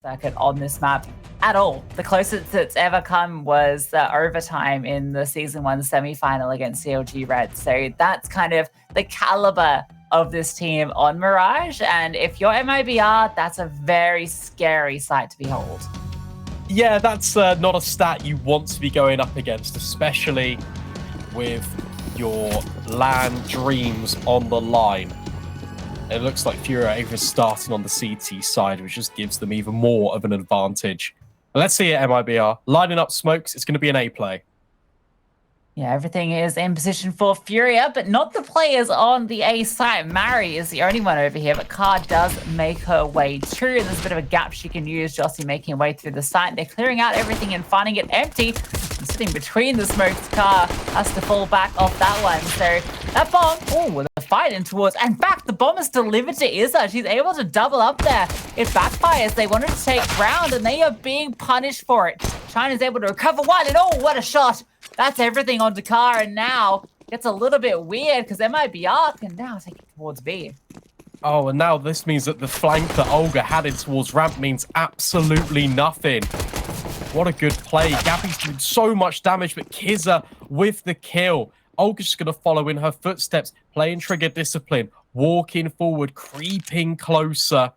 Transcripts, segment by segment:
circuit on this map at all. The closest it's ever come was the overtime in the Season 1 semi-final against CLG Red. So that's kind of the caliber of this team on Mirage. And if you're MIBR, that's a very scary sight to behold. Yeah, that's not a stat you want to be going up against, especially with your LAN dreams on the line. It looks like FURIA is starting on the CT side, which just gives them even more of an advantage. But let's see it, MIBR. Lining up smokes, it's going to be an A play. Yeah, everything is in position for FURIA, but not the players on the A side. Mari is the only one over here, but Car does make her way through. And there's a bit of a gap she can use. Jossie making her way through the site. They're clearing out everything and finding it empty. And sitting between the smokes, Car has to fall back off that one. So that bomb, oh, with a fight in towards, and back, the bomb is delivered to ESL. She's able to double up there. It backfires. They wanted to take ground, and they are being punished for it. China's able to recover one, and oh, what a shot. That's everything onto Car, and now it's a little bit weird because MIBR can now take it towards B. Oh, and now this means that the flank that Olga had in towards ramp means absolutely nothing. What a good play. Gabby's doing so much damage, but Kiza with the kill. Olga's just going to follow in her footsteps, playing trigger discipline, walking forward, creeping closer.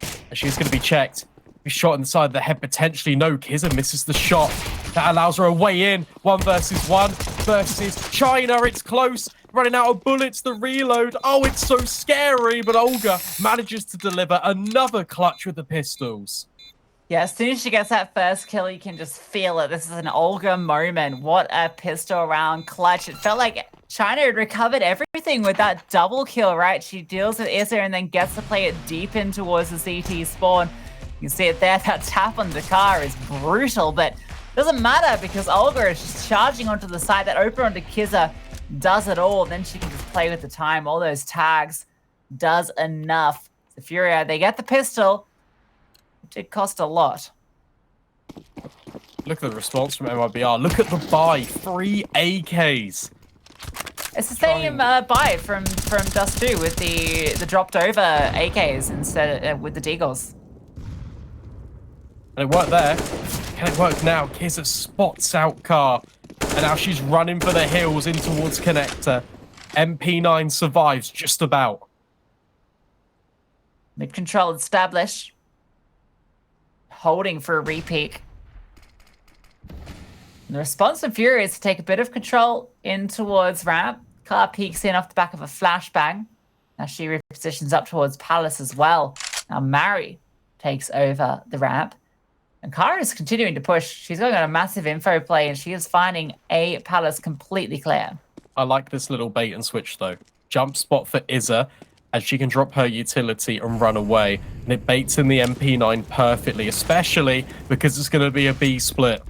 And she's going to be checked. Be shot in the side of the head, potentially. No, Kiza misses the shot. That allows her a way in. 1 versus 1 versus China. It's close. Running out of bullets. The reload. Oh, it's so scary. But Olga manages to deliver another clutch with the pistols. Yeah, as soon as she gets that first kill, you can just feel it. This is an Olga moment. What a pistol round clutch. It felt like China had recovered everything with that double kill, right? She deals with ESL and then gets to play it deep in towards the CT spawn. You can see it there. That tap on the Car is brutal, but doesn't matter because Olga is just charging onto the side. That open onto Kiza does it all. Then she can just play with the time. All those tags does enough. The FURIA, they get the pistol. It did cost a lot. Look at the response from MIBR. Look at the buy. 3 AKs. It's the same buy from Dust 2 with the dropped over AKs instead with the Deagles. And it worked there. Can it work now? Kiza spots out Car. And now she's running for the hills in towards Connector. MP9 survives just about. Mid-control established. Holding for a repeat. And the response from FURIA is to take a bit of control in towards ramp. Car peeks in off the back of a flashbang. Now she repositions up towards Palace as well. Now Mari takes over the ramp. And Car is continuing to push. She's going on a massive info play, and she is finding A Palace completely clear. I like this little bait and switch, though. Jump spot for ESL, and she can drop her utility and run away. And it baits in the MP9 perfectly, especially because it's going to be a B split.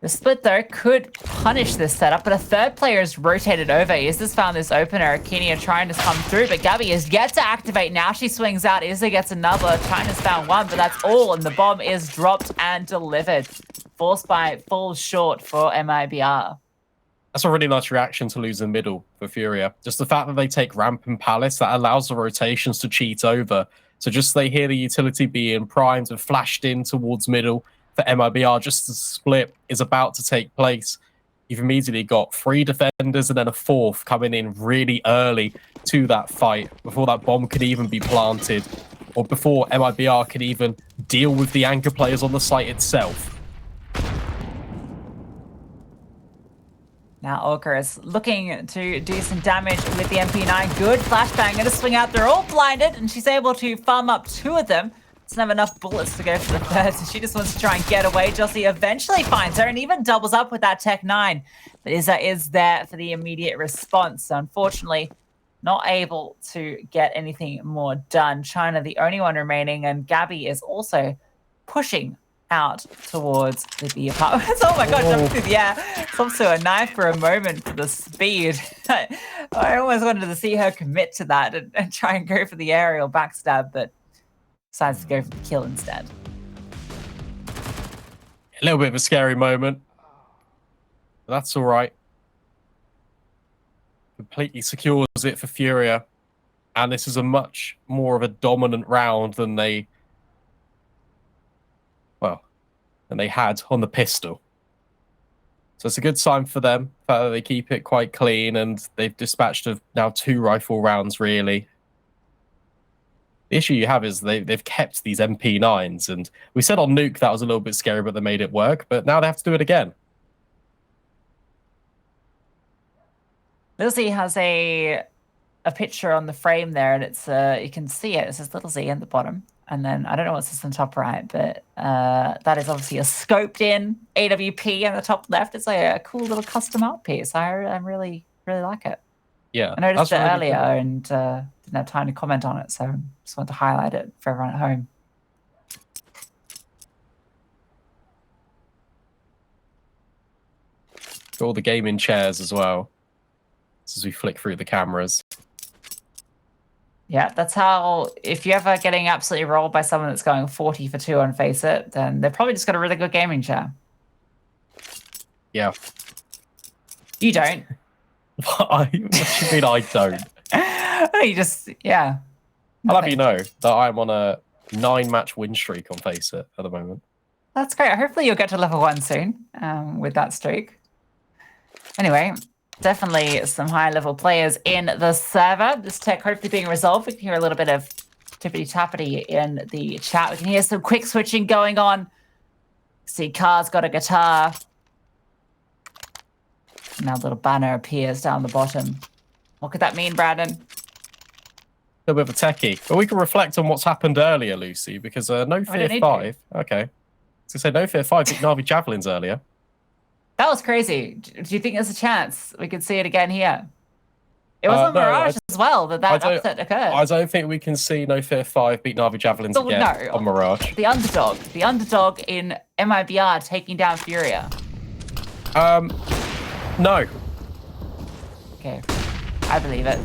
The split, though, could punish this setup, but a third player is rotated over. Izza's found this opener. Arkynha trying to come through, but Gabby is yet to activate. Now she swings out. Izza gets another. China's found one, but that's all, and the bomb is dropped and delivered. Force by falls short for MIBR. That's a really nice reaction to lose the middle for FURIA. Just the fact that they take ramp and Palace, that allows the rotations to cheat over. So just they hear the utility being primed and flashed in towards middle. For MIBR, just the split is about to take place. You've immediately got 3 defenders and then a 4th coming in really early to that fight before that bomb could even be planted or before MIBR could even deal with the anchor players on the site itself. Now Olga is looking to do some damage with the MP9. Good flashbang, going to swing out. They're all blinded, and she's able to farm up 2 of them. Doesn't have enough bullets to go for the third, so she just wants to try and get away. Jossie eventually finds her and even doubles up with that Tech 9. But ESL is there for the immediate response. So unfortunately, not able to get anything more done. China, the only one remaining, and Gabby is also pushing out towards the B apartments. Oh my god, jumping through the air. It's also a knife for a moment for the speed. I almost wanted to see her commit to that and try and go for the aerial backstab, but decides to go for the kill instead. A little bit of a scary moment. But that's all right. Completely secures it for FURIA. And this is a much more of a dominant round than they had on the pistol. So it's a good sign for them. The fact that they keep it quite clean, and they've dispatched of now 2 rifle rounds, really. The issue you have is they've kept these MP9s, and we said on Nuke that was a little bit scary, but they made it work. But now they have to do it again. Lizzie has a picture on the frame there, and it's you can see it. It says little Z in the bottom, and then I don't know what's this in the top right, but that is obviously a scoped in AWP in the top left. It's like a cool little custom art piece. I really like it. Yeah, I noticed it really earlier cool. and didn't have time to comment on it, so just wanted to highlight it for everyone at home. Got all the gaming chairs as well, as we flick through the cameras. Yeah, that's how, if you're ever getting absolutely rolled by someone that's going 40 for 2 on Face It, then they've probably just got a really good gaming chair. Yeah. You don't. What do you mean I don't? You just, yeah. I'll have you know that I'm on a 9-match win streak on Face It at the moment. That's great. Hopefully you'll get to level 1 soon with that streak. Anyway, definitely some high-level players in the server. This tech hopefully being resolved. We can hear a little bit of tippity-tappity in the chat. We can hear some quick switching going on. See, Car's got a guitar. Now a little banner appears down the bottom. What could that mean, Brandon? A little bit of a techie. But we can reflect on what's happened earlier, Lucy, because No Fear 5... Okay. So say No Fear 5 beat Navi Javelins earlier. That was crazy. Do you think there's a chance we could see it again here? It was on Mirage as well that upset occurred. I don't think we can see No Fear 5 beat Navi Javelins again on Mirage. The underdog in MIBR taking down FURIA. No. Okay, I believe it.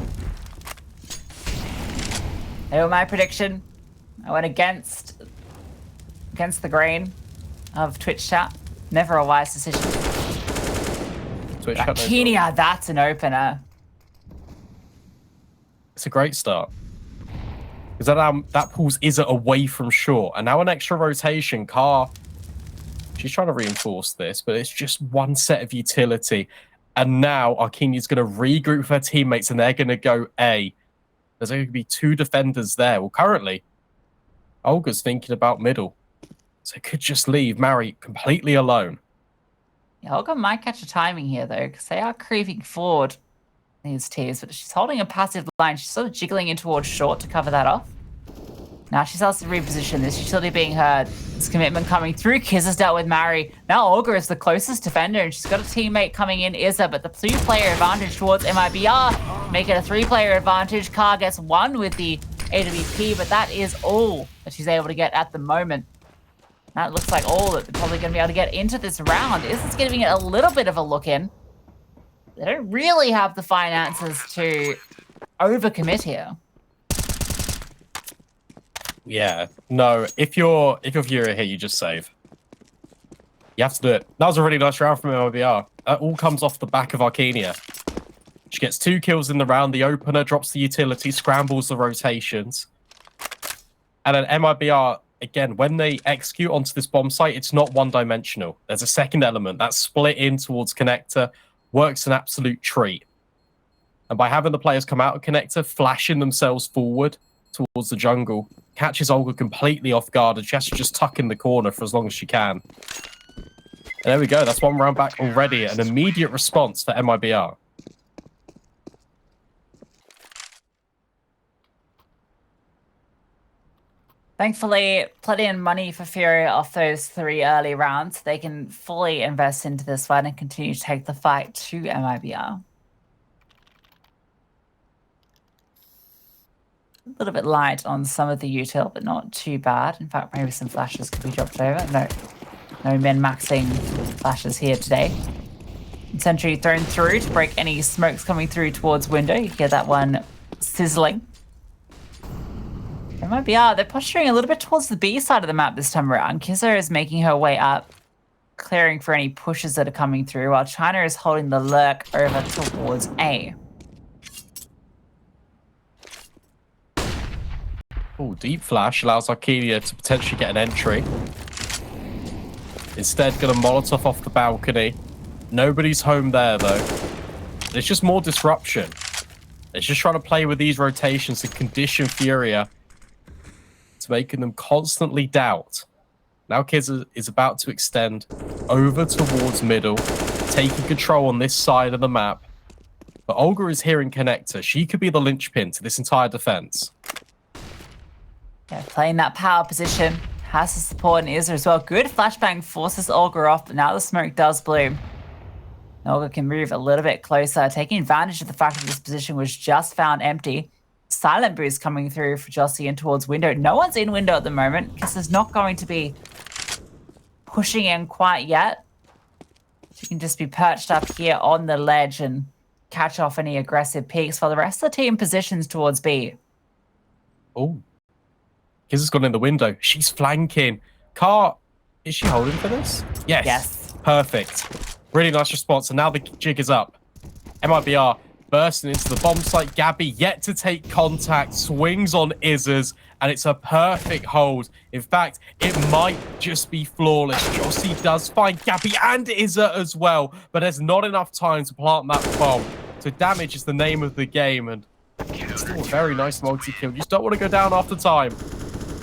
They were my prediction. I went against the grain of Twitch chat. Never a wise decision. MIBRArkynha, that's an opener. It's a great start. Because that pulls ESLA away from short. And now an extra rotation. Car, she's trying to reinforce this, but it's just one set of utility. And now Arkynha's going to regroup with her teammates, and they're going to go A. There's going to be 2 defenders there. Well, currently, Olga's thinking about middle. So it could just leave Mary completely alone. Yeah, Olga might catch a timing here, though, because they are creeping forward, these teams. But she's holding a passive line. She's sort of jiggling in towards short to cover that off. Now she starts to reposition this. Utility being heard. This commitment coming through. Kiz has dealt with Mary. Now Olga is the closest defender, and she's got a teammate coming in, ESLA, but the 2-player advantage towards MIBR. Make it a 3-player advantage. Car gets 1 with the AWP, but that is all that she's able to get at the moment. That looks like all that they're probably going to be able to get into this round. ESLA's giving it a little bit of a look in. They don't really have the finances to overcommit here. Yeah, no. If you're FURIA here, you just save. You have to do it. That was a really nice round from MIBR. That all comes off the back of Arkynha. She gets 2 kills in the round. The opener drops the utility, scrambles the rotations. And then MIBR, again, when they execute onto this bomb site, it's not one-dimensional. There's a second element. That split in towards connector works an absolute treat. And by having the players come out of connector, flashing themselves forward towards the jungle, catches Olga completely off guard, and she has to just tuck in the corner for as long as she can. And there we go. That's 1 round back already. An immediate response for MIBR. Thankfully, plenty of money for FURIA off those 3 early rounds. They can fully invest into this one and continue to take the fight to MIBR. A little bit light on some of the util, but not too bad. In fact, maybe some flashes could be dropped over. No min-maxing flashes here today. Sentry thrown through to break any smokes coming through towards window. You hear that one sizzling. MIBR, they're posturing a little bit towards the B side of the map this time around. Kizza is making her way up, clearing for any pushes that are coming through, while China is holding the lurk over towards A. Oh, deep flash allows Arkynha to potentially get an entry. Instead, going to Molotov off the balcony. Nobody's home there, though. It's just more disruption. It's just trying to play with these rotations and condition FURIA to making them constantly doubt. Now Kizza is about to extend over towards middle, taking control on this side of the map. But Olga is here in connector. She could be the linchpin to this entire defense. Yeah, playing that power position. Has the support and ESL as well. Good flashbang forces Olga off, but now the smoke does bloom. Olga can move a little bit closer, taking advantage of the fact that this position was just found empty. Silent boost coming through for Jossie in towards window. No one's in window at the moment because there's not going to be pushing in quite yet. She can just be perched up here on the ledge and catch off any aggressive peaks while the rest of the team positions towards B. Oh. Kizza's gone in the window. She's flanking. Car, is she holding for this? Yes. Yes. Perfect. Really nice response. And now the jig is up. MIBR bursting into the bomb site. Gabby yet to take contact. Swings on Izzas. And it's a perfect hold. In fact, it might just be flawless. Jossie does find Gabby and Izza as well. But there's not enough time to plant that bomb. So damage is the name of the game. And it's still a very nice multi-kill. You just don't want to go down after time.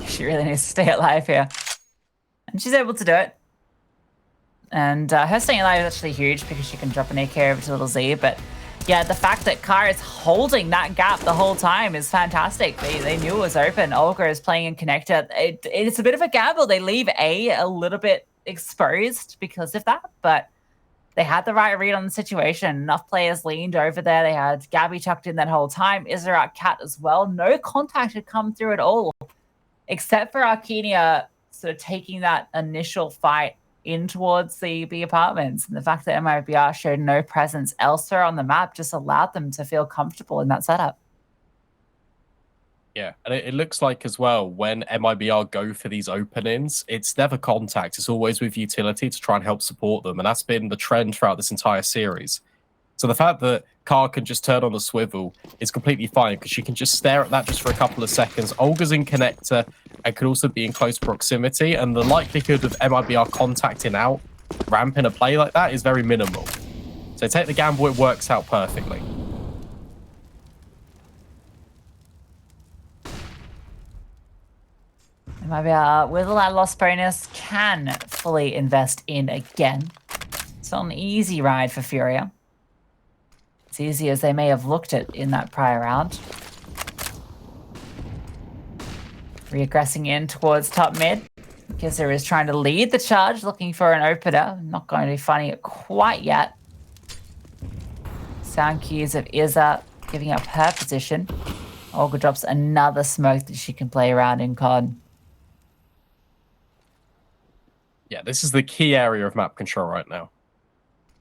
She really needs to stay alive here. And she's able to do it. And her staying alive is actually huge because she can drop an AK over to little Z. But yeah, the fact that Kara is holding that gap the whole time is fantastic. They knew it was open. Olga is playing in connector. It's a bit of a gamble. They leave A little bit exposed because of that. But they had the right read on the situation. Enough players leaned over there. They had Gabby tucked in that whole time. MIBRArkynha as well. No contact had come through at all. Except for Arkynha sort of taking that initial fight in towards the apartments. And the fact that MIBR showed no presence elsewhere on the map just allowed them to feel comfortable in that setup. Yeah, and it looks like as well, when MIBR go for these openings, it's never contact. It's always with utility to try and help support them. And that's been the trend throughout this entire series. So the fact that Car can just turn on the swivel is completely fine because she can just stare at that just for a couple of seconds. Olga's in connector and could also be in close proximity. And the likelihood of MIBR contacting out, ramping a play like that is very minimal. So take the gamble, it works out perfectly. MIBR, with all that loss bonus, can fully invest in again. It's not an easy ride for FURIA. As easy as they may have looked at in that prior round. Reaggressing in towards top mid. Kizza is trying to lead the charge, looking for an opener. Not going to be finding it quite yet. Sound cues of Izza giving up her position. Olga drops another smoke that she can play around in COD. Yeah, this is the key area of map control right now.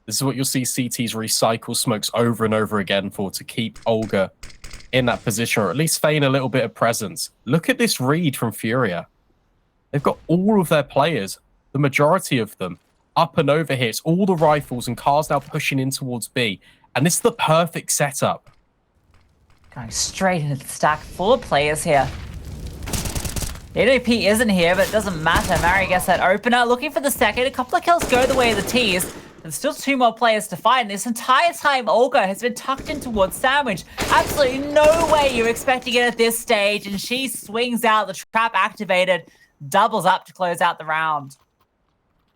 This is what you'll see CTs recycle smokes over and over again for, to keep Olga in that position, or at least feign a little bit of presence. Look at this read from FURIA. They've got all of their players, the majority of them, up and over here. It's all the rifles and cars now pushing in towards B. And this is the perfect setup. Going straight into the stack. 4 players here. The AWP isn't here, but it doesn't matter. Mary gets that opener. Looking for the second. A couple of kills go the way of the T's. There's still 2 more players to fight. And this entire time, Olga has been tucked in towards Sandwich. Absolutely no way you're expecting it at this stage. And she swings out, the trap activated, doubles up to close out the round.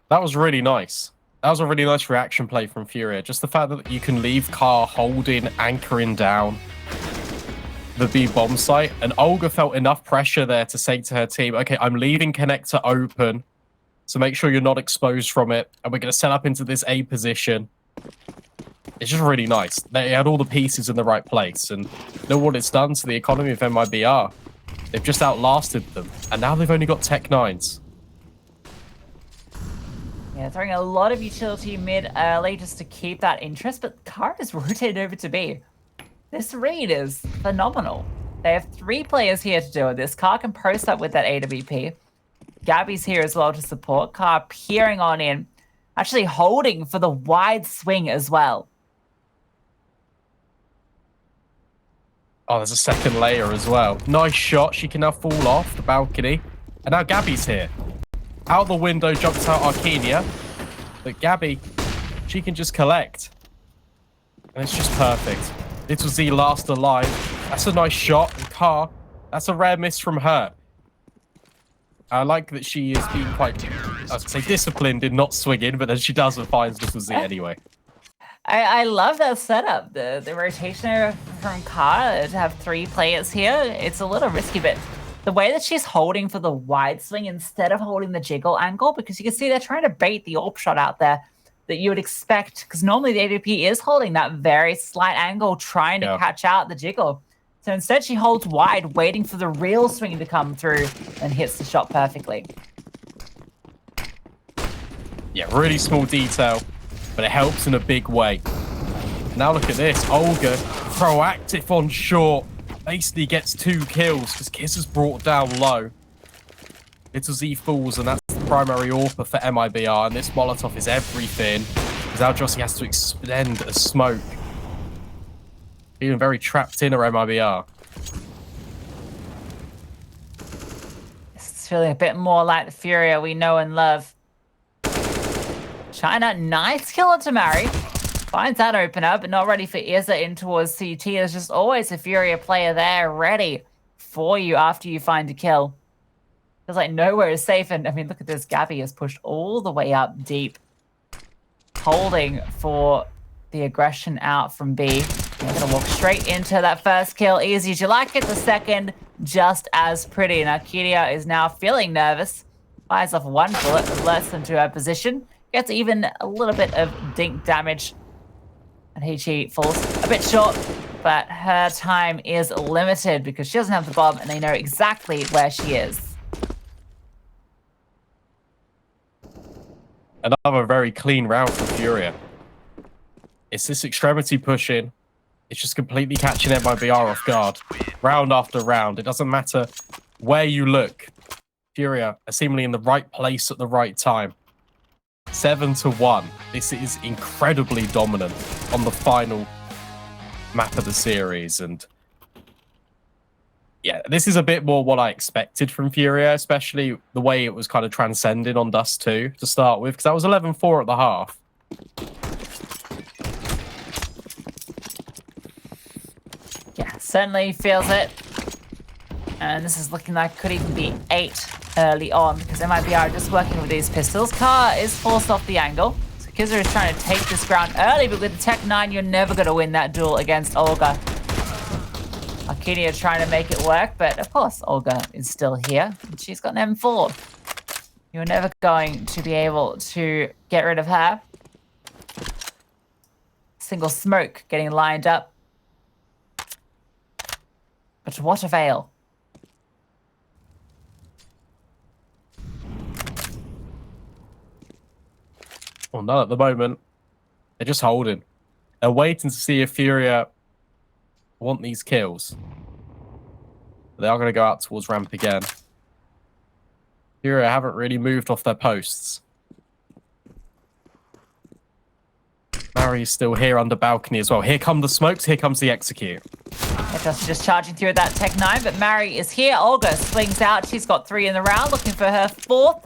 That was really nice. That was a really nice reaction play from FURIA. Just the fact that you can leave Car holding, anchoring down the B bomb site. And Olga felt enough pressure there to say to her team, okay, I'm leaving connector open. So make sure you're not exposed from it. And we're going to set up into this A position. It's just really nice. They had all the pieces in the right place. And look what it's done to the economy of MIBR. They've just outlasted them. And now they've only got Tech 9s. Yeah, throwing a lot of utility mid early just to keep that interest. But Car is rotated over to B. This read is phenomenal. They have 3 players here to do this. Car can post up with that AWP. Gabby's here as well to support. Car peering on in. Actually holding for the wide swing as well. Oh, there's a second layer as well. Nice shot. She can now fall off the balcony. And now Gabby's here. Out the window jumps out Arkynha. But Gabby, she can just collect. And it's just perfect. LittleZ last alive. That's a nice shot. And Car, that's a rare miss from her. I like that she is being quite, I would say, disciplined in not swinging, but then she does and finds LittleZ anyway. I love that setup. The rotation from Car to have 3 players here. It's a little risky, but the way that she's holding for the wide swing instead of holding the jiggle angle, because you can see they're trying to bait the AWP shot out there that you would expect, because normally the AWP is holding that very slight angle, trying to catch out the jiggle. So instead she holds wide, waiting for the real swing to come through and hits the shot perfectly. Yeah, really small detail, but it helps in a big way. Now look at this. Olga, proactive on short, basically gets 2 kills because Kiss is brought down low. LittleZ falls, and that's the primary AWPer for MIBR, and this Molotov is everything, because now Jossie has to extend a smoke. Feeling very trapped in her MIBR. It's feeling a bit more like the FURIA we know and love. China, nice kill onto Mary. Finds that opener, but not ready for ESL in towards CT. There's just always a FURIA player there ready for you after you find a kill. Feels like nowhere is safe. And I mean, look at this. Gabby is pushed all the way up deep, holding for the aggression out from B. They're going to walk straight into that first kill. Easy as you like it. The second, just as pretty. And Arkynha is now feeling nervous. Fires off 1 bullet, less than to her position. Gets even a little bit of dink damage. And he falls a bit short, but her time is limited because she doesn't have the bomb and they know exactly where she is. Another very clean round for FURIA. It's this extremity push in. It's just completely catching MIBR off guard. Round after round. It doesn't matter where you look. FURIA are seemingly in the right place at the right time. 7-1. This is incredibly dominant on the final map of the series. And yeah, this is a bit more what I expected from FURIA, especially the way it was kind of transcending on Dust 2 to start with, because that was 11-4 at the half. Yeah, certainly feels it. And this is looking like could even be 8 early on, because MIBR just working with these pistols. Car is forced off the angle. So Kizzer is trying to take this ground early, but with the Tech 9, you're never going to win that duel against Olga. Arkynha trying to make it work, but of course Olga is still here. And she's got an M4. You're never going to be able to get rid of her. Single smoke getting lined up. But to what avail? Well, none at the moment. They're just holding. They're waiting to see if FURIA want these kills. They are going to go out towards ramp again. FURIA haven't really moved off their posts. Mary's still here under balcony as well. Here come the smokes. Here comes the execute. Just charging through that Tech 9, but Mary is here. Olga swings out. She's got 3 in the round, looking for her 4th.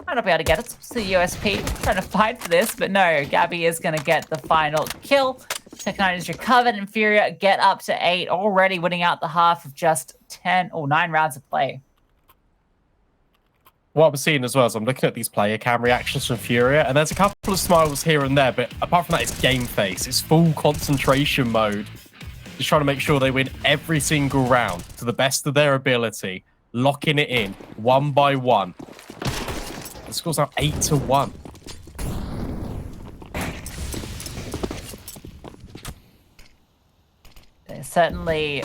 Might not be able to get it. It's the USP trying to fight for this, but no, Gabby is going to get the final kill. Tech 9 is recovered, and FURIA get up to 8, already winning out the half of just 10 or 9 rounds of play. What I'm seeing as well is I'm looking at these player cam reactions from FURIA, and there's a couple of smiles here and there, but apart from that, it's game face. It's full concentration mode. Just trying to make sure they win every single round to the best of their ability, locking it in 1 by 1. The score's now 8-1. They're certainly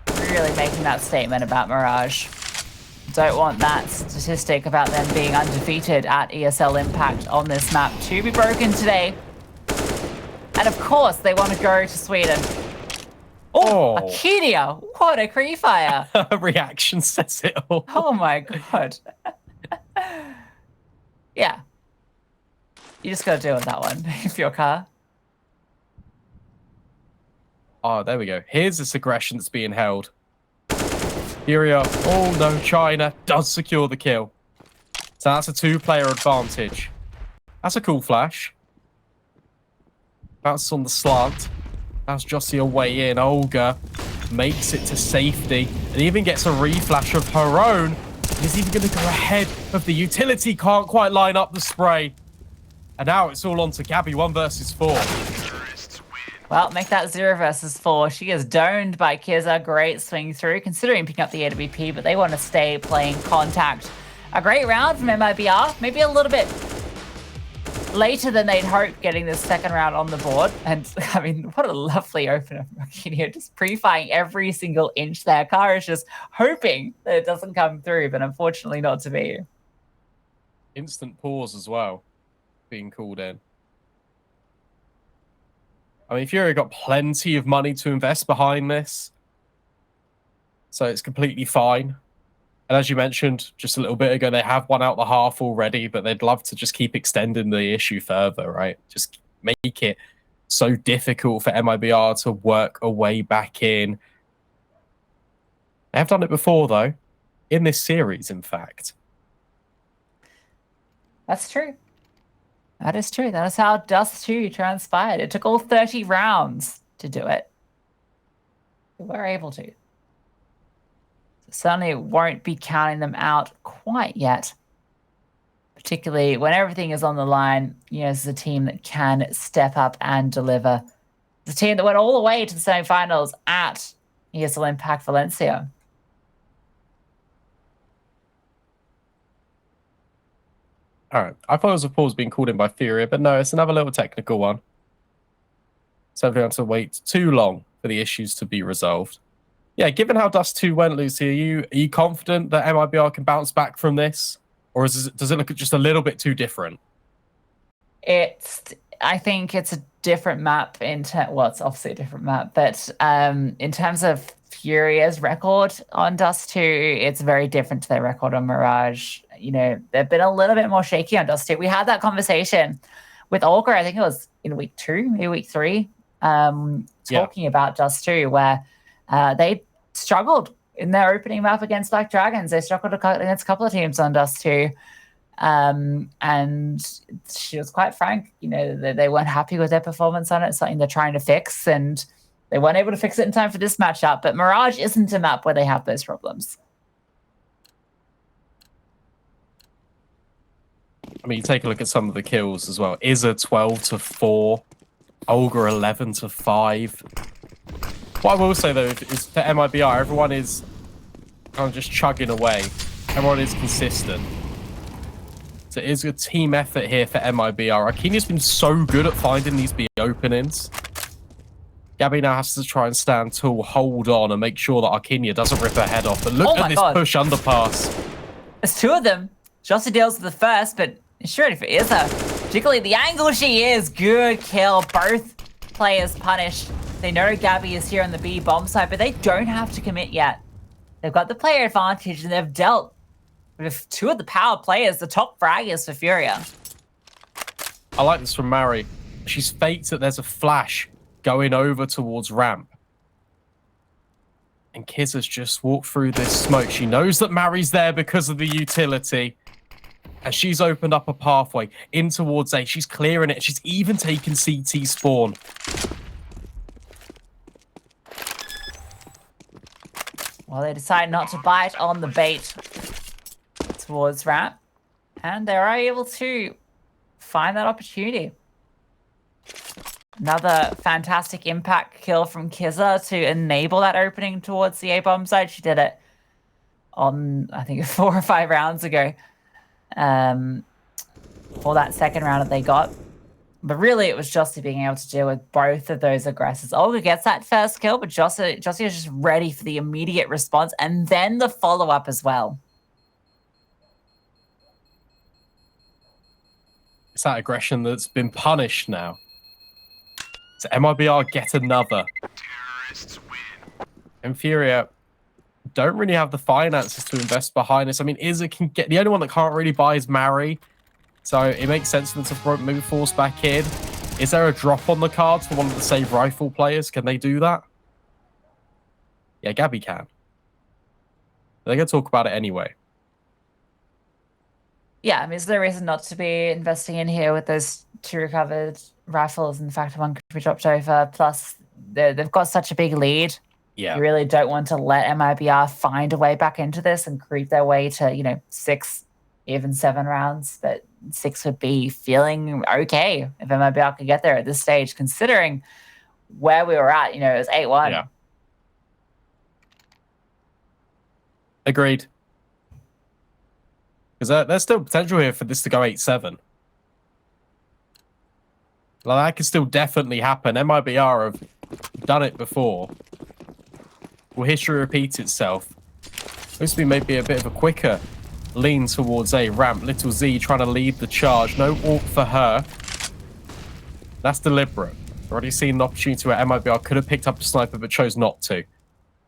really making that statement about Mirage. Don't want that statistic about them being undefeated at ESL Impact on this map to be broken today. And of course, they want to go to Sweden. Oh, Arkynha! What a free fire! Reaction says it all. Oh my god. Yeah. You just gotta deal with that one if you're Car. Oh, there we go. Here's this aggression that's being held. FURIA, oh no, China does secure the kill. So that's a 2-player advantage. That's a cool flash. Bounce on the slant. That's Josie away in. Olga makes it to safety and even gets a reflash of her own. He's even going to go ahead of the utility. Can't quite line up the spray. And now it's all on to Gabby, 1 versus 4. Well, make that 0 versus 4. She is domed by Kiza. Great swing through, considering picking up the AWP, but they want to stay playing contact. A great round from MIBR. Maybe a little bit later than they'd hoped, getting this second round on the board. And, I mean, what a lovely opener from Arkynha, just pre-firing every single inch there. Kara is just hoping that it doesn't come through, but unfortunately not to be. Instant pause as well, being called in. I mean, FURIA got plenty of money to invest behind this, so it's completely fine. And as you mentioned just a little bit ago, they have won out the half already, but they'd love to just keep extending the issue further, right? Just make it so difficult for MIBR to work a way back in. They have done it before, though, in this series, in fact. That's true. That is true. That is how Dust 2 transpired. It took all 30 rounds to do it. We were able to. Certainly won't be counting them out quite yet. Particularly when everything is on the line, you know, this is a team that can step up and deliver. It's a team that went all the way to the semifinals at ESL Impact Valencia. All right. I thought it was a pause being called in by FURIA, but no, it's another little technical one. So we don't have to wait too long for the issues to be resolved. Yeah, given how Dust 2 went, Lucy, are you confident that MIBR can bounce back from this? Or does it look just a little bit too different? I think it's a different map well, it's obviously a different map, but in terms of FURIA's record on Dust 2, it's very different to their record on Mirage. You know, they've been a little bit more shaky on Dust 2. We had that conversation with Olga, I think it was in week 2, maybe week 3, talking about Dust 2, where they struggled in their opening map against Black Dragons. They struggled against a couple of teams on Dust 2. And she was quite frank, you know, they weren't happy with their performance on it. It's something they're trying to fix, and they weren't able to fix it in time for this matchup. But Mirage isn't a map where they have those problems. I mean, you take a look at some of the kills as well. ESLA 12-4, Olga 11-5. What I will say, though, is for MIBR, everyone is kind of just chugging away. Everyone is consistent. So it is a team effort here for MIBR. Arkynha's been so good at finding these B openings. Gabby now has to try and stand tall, hold on, and make sure that Arkynha doesn't rip her head off. But look at this push underpass. There's 2 of them. Josie deals with the first, but she's ready for ESLA. Particularly the angle she is. Good kill. Both players punished. They know Gabby is here on the B bomb side, but they don't have to commit yet. They've got the player advantage, and they've dealt with 2 of the power players, the top fraggers for FURIA. I like this from Mari. She's faked that there's a flash going over towards ramp. And Kiz has just walked through this smoke. She knows that Mari's there because of the utility. And she's opened up a pathway in towards A. She's clearing it. She's even taken CT spawn. Well, they decide not to bite on the bait towards ramp. And they are able to find that opportunity. Another fantastic impact kill from Kiza to enable that opening towards the A-bomb side. She did it on, I think, 4 or 5 rounds ago for that second round that they got. But really, it was Josie being able to deal with both of those aggressors. Olga gets that first kill, but Josie is just ready for the immediate response and then the follow-up as well. It's that aggression that's been punished now. So MIBR get another. And FURIA don't really have the finances to invest behind this. I mean, ESLA can get... The only one that can't really buy is Mari. So it makes sense for them to maybe force back in. Is there a drop on the cards for one of the save rifle players? Can they do that? Yeah, Gabby can. They're going to talk about it anyway. Yeah, I mean, is there a reason not to be investing in here with those 2 recovered rifles and the fact that 1 could be dropped over? Plus, they've got such a big lead. Yeah. You really don't want to let MIBR find a way back into this and creep their way to, 6, even 7 rounds. But 6 would be feeling okay if MIBR could get there at this stage, considering where we were at. It was 8-1. Yeah. Agreed. Because there's still potential here for this to go 8-7. Like, that could still definitely happen. MIBR have done it before. Will history repeat itself? This would be maybe a bit of a quicker lean towards A ramp. Little Z trying to lead the charge. No walk for her. That's deliberate. Already seen an opportunity where MIBR could have picked up a sniper but chose not to.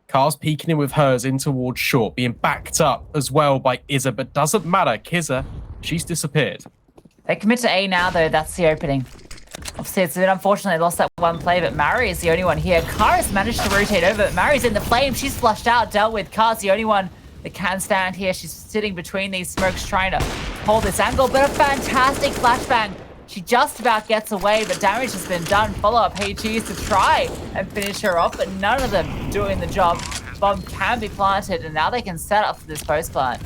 Car's peeking in with hers in towards short, being backed up as well by ESL, but doesn't matter. Kizza, she's disappeared. They commit to A now, though. That's the opening. Obviously, it's a bit unfortunate they lost that 1 play, but Mari is the only one here. Car has managed to rotate over, but Mari's in the flame. She's flushed out, dealt with. Car's the only one that can stand here. She's sitting between these smokes trying to hold this angle, but a fantastic flashbang. She just about gets away, but damage has been done. Follow-up HGs to try and finish her off, but none of them doing the job. Bomb can be planted, and now they can set up for this post-plant.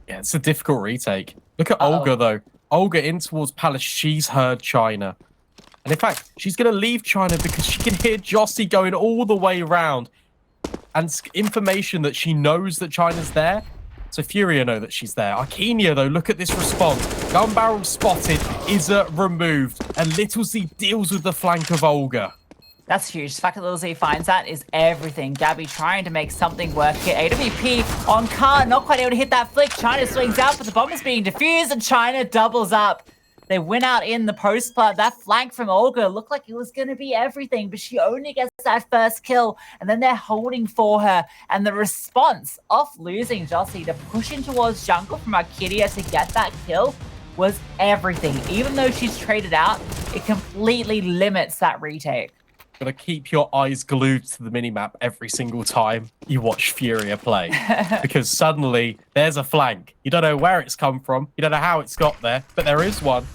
Yeah, it's a difficult retake. Look at Olga, though. Olga in towards Palace. She's heard China. And in fact, she's going to leave China because she can hear Jossie going all the way around. And information that she knows that China's there. So FURIA know that she's there. Arkynha, though, look at this response. Gun barrel spotted. ESL removed. And Little Z deals with the flank of Olga. That's huge. The fact that Little Z finds that is everything. Gabby trying to make something work here. AWP on Car, not quite able to hit that flick. China swings out, but the bomb is being defused, and China doubles up. They win out in the post plant. That flank from Olga looked like it was going to be everything, but she only gets that first kill, and then they're holding for her. And the response of losing Jossie to push in towards jungle from Arkynha to get that kill was everything. Even though she's traded out, it completely limits that retake. Gotta keep your eyes glued to the minimap every single time you watch FURIA play. Because suddenly, there's a flank. You don't know where it's come from. You don't know how it's got there, but there is one.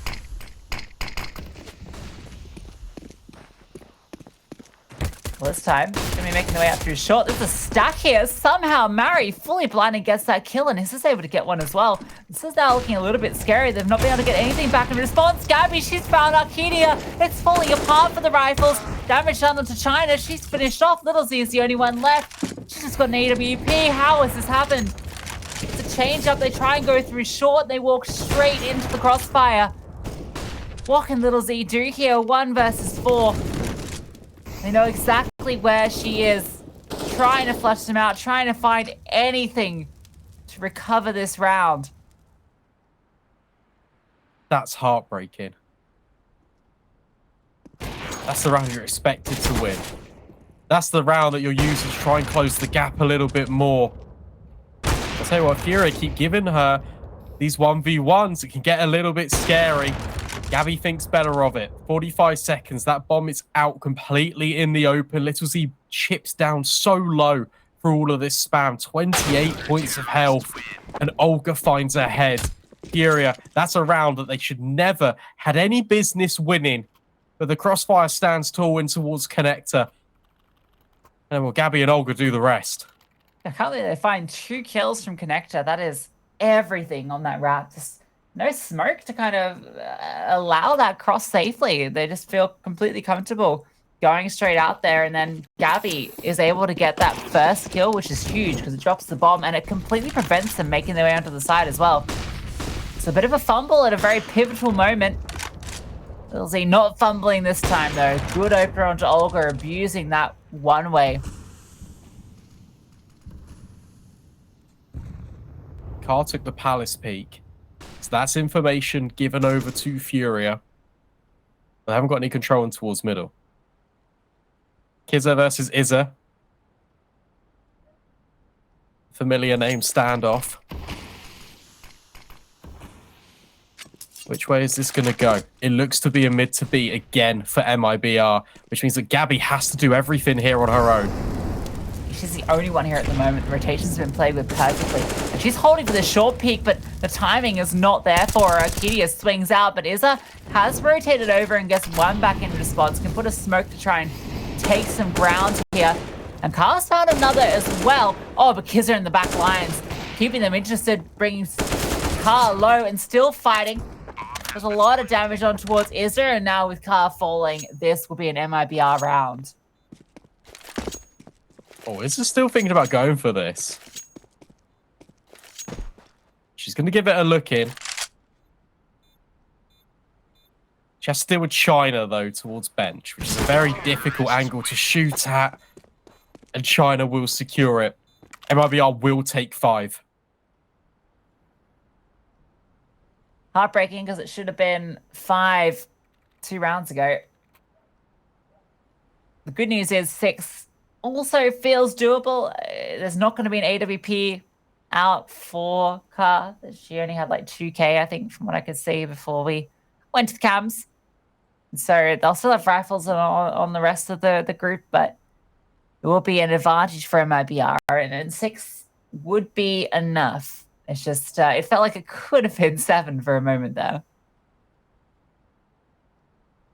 Well, this time, it's going to be making their way out through short. There's a stack here. Somehow, Mari, fully blinded, gets that kill, and is able to get one as well. This is now looking a little bit scary. They've not been able to get anything back in response. Gabby, she's found Arkynha. It's falling apart for the rifles. Damage done onto China. She's finished off. Little Z is the only one left. She's just got an AWP. How has this happened? It's a change up. They try and go through short. They walk straight into the crossfire. What can Little Z do here? 1 versus 4. They know exactly where she is. Trying to flush them out. Trying to find anything to recover this round. That's heartbreaking. That's the round you're expected to win. That's the round that you're using to try and close the gap a little bit more. I'll tell you what, FURIA keep giving her these 1v1s. It can get a little bit scary. Gabby thinks better of it. 45 seconds. That bomb is out completely in the open. Little Z chips down so low for all of this spam. 28 points of health. And Olga finds her head. FURIA, that's a round that they should never had any business winning. But the crossfire stands tall in towards Connector. And well, Gabby and Olga do the rest. I can't believe they find 2 kills from Connector. That is everything on that wrap. Just no smoke to kind of allow that cross safely. They just feel completely comfortable going straight out there. And then Gabby is able to get that first kill, which is huge because it drops the bomb and it completely prevents them making their way onto the side as well. It's a bit of a fumble at a very pivotal moment. Little Z not fumbling this time, though. Good opener onto Olga, abusing that one way. Carr took the Palace peak. So that's information given over to FURIA. They haven't got any control in towards middle. Kizza versus ESL. Familiar name standoff. Which way is this going to go? It looks to be a mid to B again for MIBR, which means that Gabby has to do everything here on her own. the only one here at the moment. The rotation's been played with perfectly. And she's holding for the short peek, but the timing is not there for her. Arkynha swings out, but ESL has rotated over and gets one back in response. Can put a smoke to try and take some ground here. And Carl's found another as well. Oh, but Kizza in the back lines, keeping them interested, bringing Carl low and still fighting. There's a lot of damage on towards ESL, and now with Carl falling, this will be an MIBR round. Oh, ESL still thinking about going for this. She's going to give it a look in. She has to deal with China, though, towards bench, which is a very difficult angle to shoot at. And China will secure it. MIBR will take 5. Heartbreaking because it should have been 5 2 rounds ago. The good news is 6 also feels doable. There's not going to be an AWP out for Car. She only had like 2K, I think, from what I could see before we went to the cams. So they'll still have rifles on the rest of the group, but it will be an advantage for MIBR, and 6 would be enough. It's just, it felt like it could have been 7 for a moment there.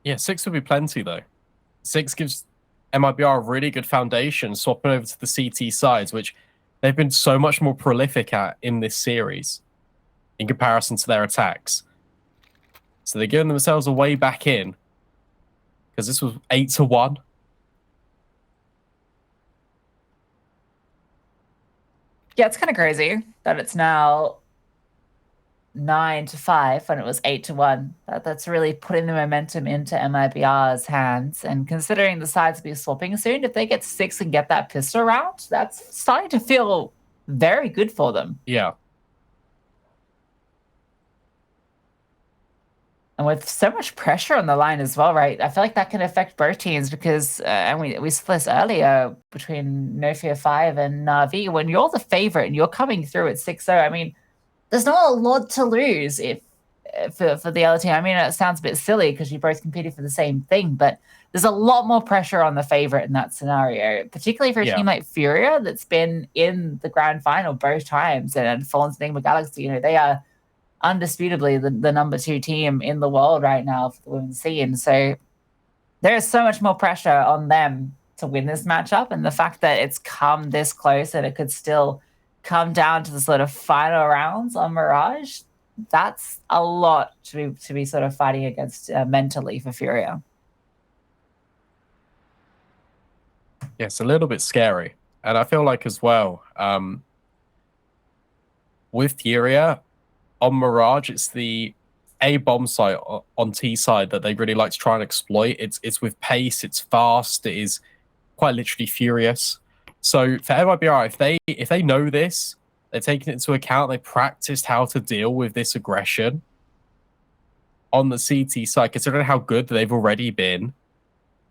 Yeah, 6 would be plenty, though. 6 gives MIBR a really good foundation, swapping over to the CT sides, which they've been so much more prolific at in this series in comparison to their attacks. So they're giving themselves a way back in, because this was 8-1. Yeah, it's kind of crazy that it's now 9-5 when it was 8-1. That's really putting the momentum into MIBR's hands. And considering the sides will be swapping soon, if they get 6 and get that pistol round, that's starting to feel very good for them. Yeah. And with so much pressure on the line as well, right? I feel like that can affect both teams because, and we saw this earlier between No Fear 5 and Na'Vi, when you're the favorite and you're coming through at 6-0, I mean, there's not a lot to lose for the other team. I mean, it sounds a bit silly because you both competed for the same thing, but there's a lot more pressure on the favorite in that scenario, particularly for a team like FURIA that's been in the grand final both times and fallen to the Enigma Galaxy. You know, they are undisputably the number 2 team in the world right now for the women's scene. So there is so much more pressure on them to win this matchup, and the fact that it's come this close and it could still come down to the sort of final rounds on Mirage, that's a lot to be sort of fighting against mentally for FURIA. Yeah, it's a little bit scary. And I feel like as well, with FURIA, on Mirage, it's the A bomb site on T side that they really like to try and exploit. It's with pace, it's fast, it is quite literally furious. So for MIBR, if they know this, they're taking it into account, they practiced how to deal with this aggression on the CT side, considering how good they've already been,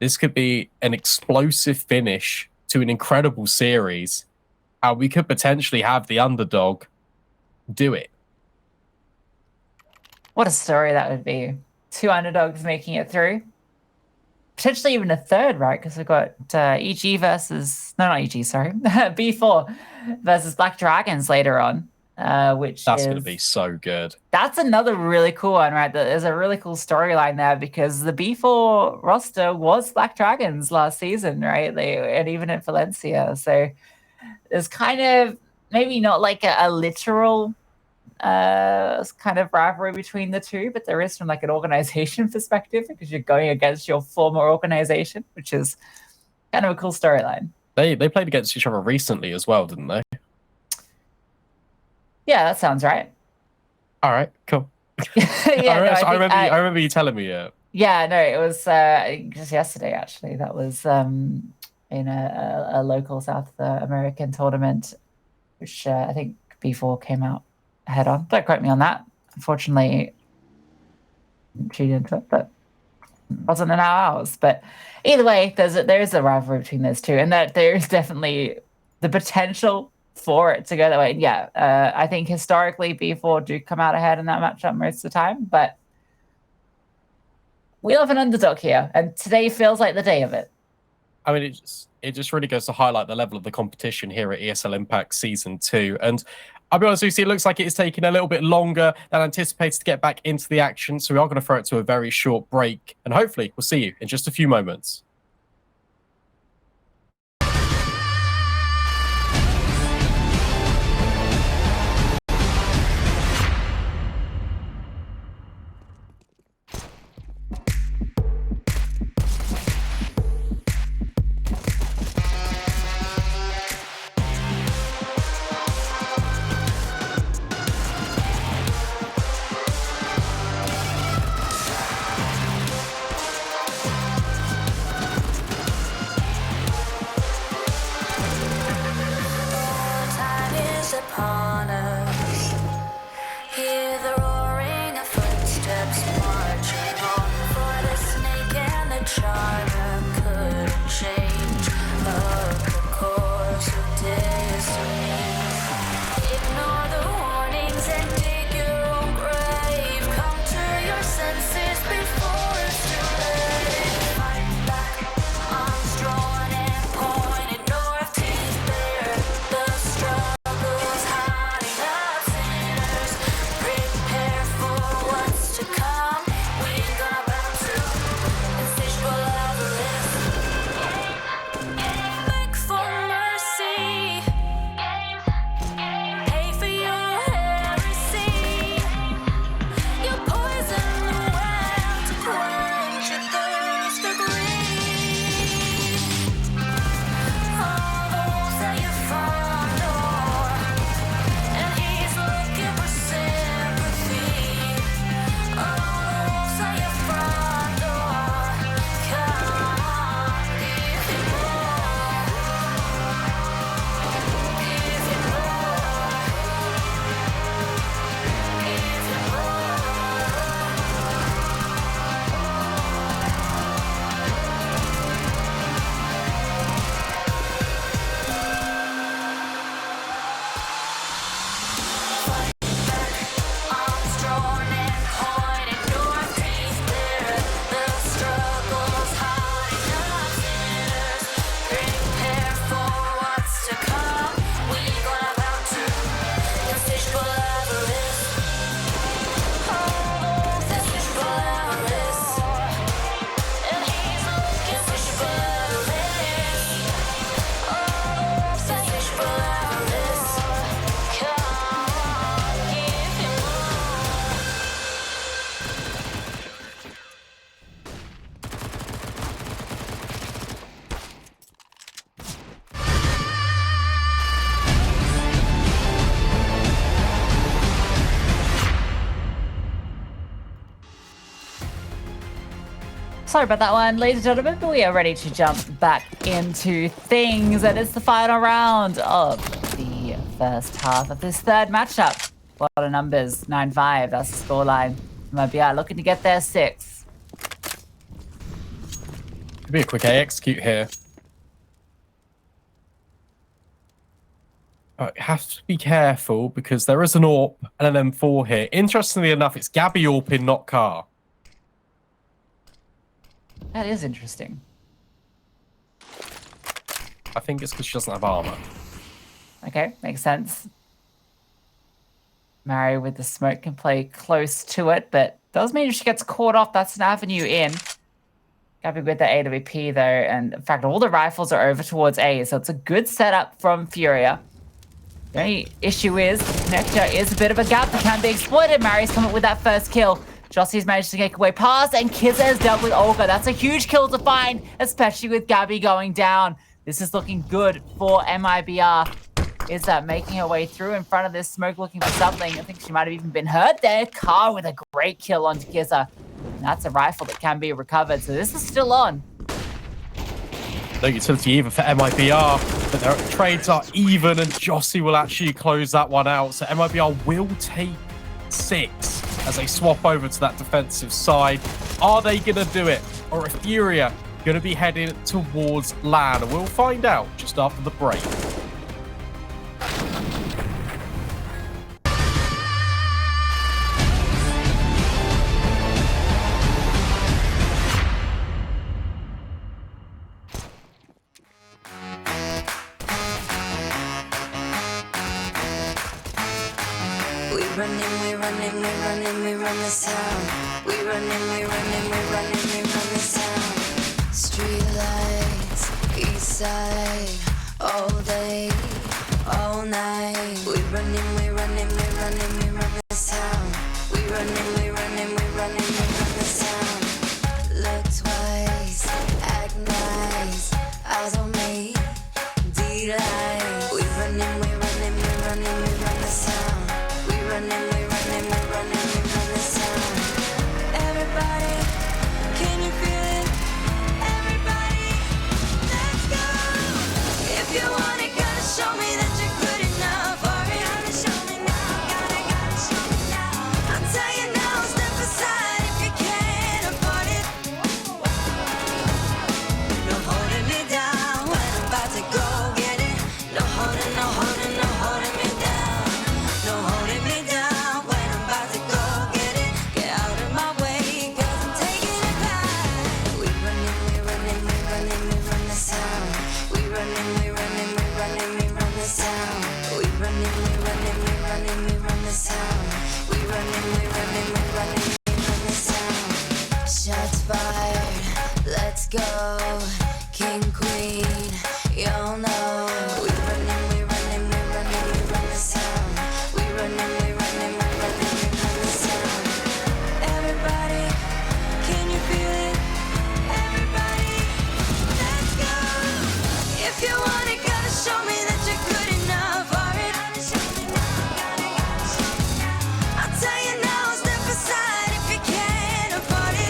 this could be an explosive finish to an incredible series. How we could potentially have the underdog do it. What a story that would be. 2 underdogs making it through. Potentially even a third, right? Because we've got EG versus... No, not EG, sorry. B4 versus Black Dragons later on, which That's going to be so good. That's another really cool one, right? There's a really cool storyline there because the B4 roster was Black Dragons last season, right? And even at Valencia. So there's kind of maybe not like a literal... kind of rivalry between the two, but there is from like an organization perspective because you're going against your former organization, which is kind of a cool storyline. They played against each other recently as well, didn't they? Yeah, that sounds right. All right, cool. Yeah, I remember you telling me. Yeah, no, it was just yesterday actually. That was in a local South American tournament, which I think B4 came out head on. Don't quote me on that. Unfortunately, tuned into it, but it wasn't in our hours. But either way, there is a rivalry between those two, and that there is definitely the potential for it to go that way. And yeah, I think historically B4 do come out ahead in that matchup most of the time, but we have an underdog here, and today feels like the day of it. I mean, it just really goes to highlight the level of the competition here at ESL Impact Season 2. And I'll be honest with you, it looks like it is taking a little bit longer than anticipated to get back into the action. So we are going to throw it to a very short break. And hopefully we'll see you in just a few moments. Upon us, hear the roaring of footsteps marching on. For the snake and the charmer couldn't change the course of destiny. Ignore the warnings and dig your own grave. Come to your senses before it's too late. Fight back, arms drawn and pointed north, teeth bare. The struggle. Sorry about that one, ladies and gentlemen, but we are ready to jump back into things. And it's the final round of the first half of this third matchup. A lot of numbers, 9-5, that's the scoreline. MIBR looking to get their 6. Could be a quick A execute here. Have to be careful because there is an AWP and an M4 here. Interestingly enough, it's Gabby AWPing, not Car. That is interesting. I think it's because she doesn't have armor. Okay, makes sense. Mary with the smoke can play close to it, but does mean if she gets caught off, that's an avenue in. Gabby with the AWP though, and in fact, all the rifles are over towards A, so it's a good setup from FURIA. The only issue is, Nectar is a bit of a gap that can be exploited. Mary's coming with that first kill. Jossie's managed to get away past, and Kizza has dealt with Olga. That's a huge kill to find, especially with Gabby going down. This is looking good for MIBR. Is that making her way through in front of this smoke looking for something? I think she might have even been hurt there. Car with a great kill onto Kizza. And that's a rifle that can be recovered, so this is still on. No utility even for MIBR, but their trades are even, and Jossie will actually close that one out. So MIBR will take 6 as they swap over to that defensive side. Are they going to do it? Or is FURIA going to be heading towards LAN? We'll find out just after the break. We running, we running, we running, we run this town. We running, we running, we running, we run this town. Street lights, east side, all day, all night. We running, we running, we running, we run this town. We running, we running, we running, we run this town. Look twice, act nice, eyes on me, D-light. We running, we running, we running, we run this town. We running, we running, we running, we run this town. Everybody, can you feel it? Everybody, let's go. If you want it, gotta show me that you're good enough for it. Gotta show me now, gotta show me now. I'll tell you now, step aside if you can't afford it. No holding me down when I'm about to go get it. No holding, no holding, no holding me down. No holding me down when I'm about to go get it. Get out of my way, 'cause I'm taking it back. We running, we running, we running, we run this town. We running, we running, we running, we run this town. We running, we running, we running, we run this town. We running, we running, we running, we run this town. Shots fired, let's go. King, queen, y'all know. We running, we running, we running, we run this town. We running, we running, we running, we run this town. Everybody, can you feel it? Everybody, let's go. If you want it, gotta show me that you're good enough for it. I'll tell you now, step aside if you can't afford it.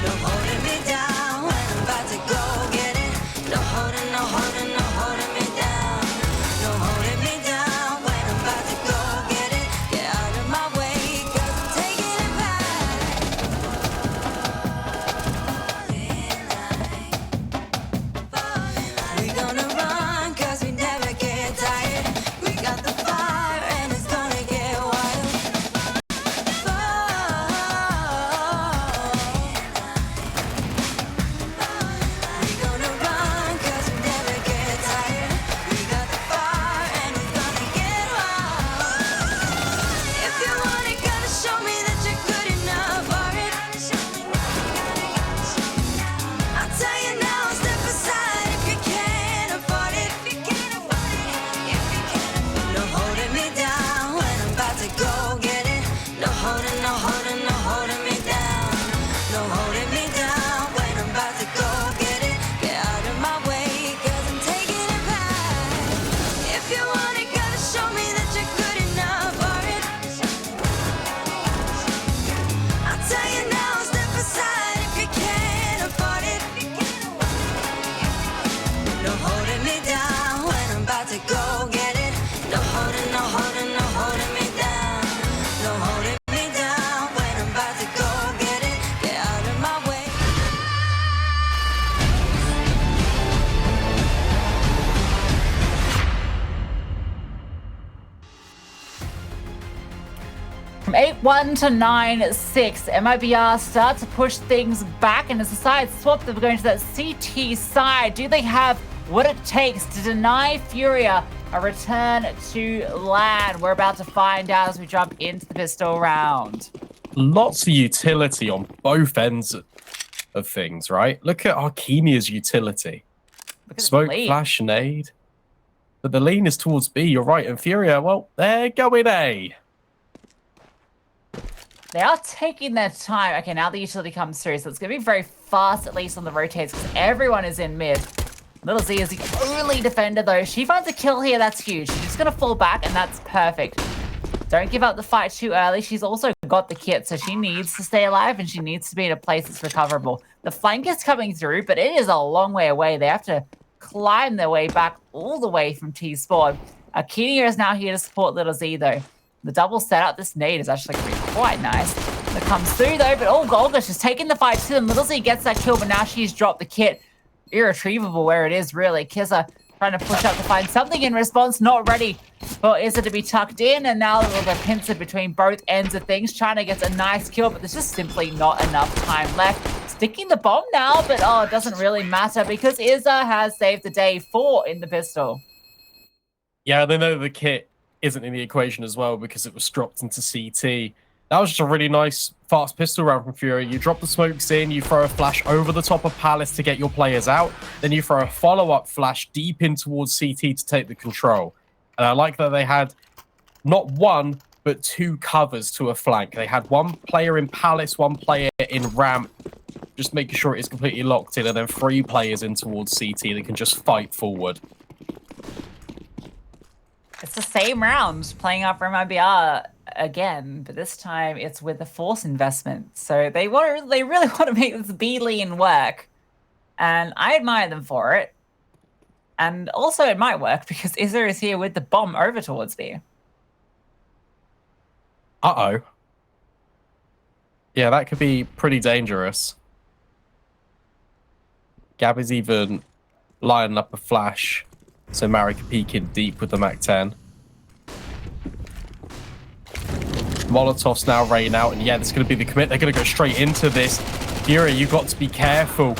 No holding me down when I'm about to go get it. No holding, no holding, no holding me down. No holding me down when I'm about to go get it. Get out of my way, 'cause I'm taking it back. We gonna run 'cause we never get tired. We got the fire and it's gonna get wild. We gonna run 'cause we never get tired. We got the fire and it's gonna get wild. If you want it, gotta show me that you're good enough for it. I'll tell you now, step aside if you can't afford it. No holding me down when I'm about to go get it. No holding, no holding, no holding me down. No holding me down when I'm about to go get it. Get out of my way, 'cause I'm taking it back. If you want it, gotta show me that you're good enough for it. I'll tell you now, step aside if you can't afford it. No holding me down when I'm about to go get it. No holding, no holding, no holding me down. No holding me down when I'm about to go get it. Get out of my way. From 8-1 to 9-6, MIBR start to push things back, and as a side swap, they're going to that CT side. Do they have what it takes to deny FURIA a return to land? We're about to find out as we jump into the pistol round. Lots of utility on both ends of things, right? Look at Arkynha's utility. Look at the Smoke, lead. flash, nade. But the lean is towards B, you're right. And FURIA, well, they're going A. They are taking their time. Okay, now the utility comes through, so it's going to be very fast, at least on the rotates, because everyone is in mid. Little Z is the only defender, though. She finds a kill here. That's huge. She's just going to fall back, and that's perfect. Don't give up the fight too early. She's also got the kit, so she needs to stay alive, and she needs to be in a place that's recoverable. The flank is coming through, but it is a long way away. They have to climb their way back all the way from T-Spawn. Arkynha is now here to support Little Z, though. The double setup, this nade is actually going to be quite nice. It comes through, though, but Golga's just taking the fight to them. Little Z gets that kill, but now she's dropped the kit. Irretrievable where it is, really. Kizza trying to push up to find something in response. Not ready for Izza to be tucked in, and now a little bit pincer between both ends of things. China gets a nice kill, but there's just simply not enough time left. Sticking the bomb now, but it doesn't really matter because Izza has saved the day 4 in the pistol. Yeah, they know the kit isn't in the equation as well because it was dropped into CT. That was just a really nice fast pistol round from FURIA. You drop the smokes in, you throw a flash over the top of Palace to get your players out, then you throw a follow-up flash deep in towards CT to take the control. And I like that they had not one, but 2 covers to a flank. They had 1 player in Palace, 1 player in ramp, just making sure it is completely locked in, and then 3 players in towards CT that can just fight forward. It's the same round playing out for MIBR again, but this time it's with the Force investment. So they really want to make this B lean work, and I admire them for it. And also it might work because ESL is here with the bomb over towards B. Uh-oh. Yeah, that could be pretty dangerous. Gabby's even lining up a flash so Mari can peek in deep with the MAC-10. Molotov's now rain out, and yeah, this is going to be the commit. They're going to go straight into this. FURIA, you've got to be careful.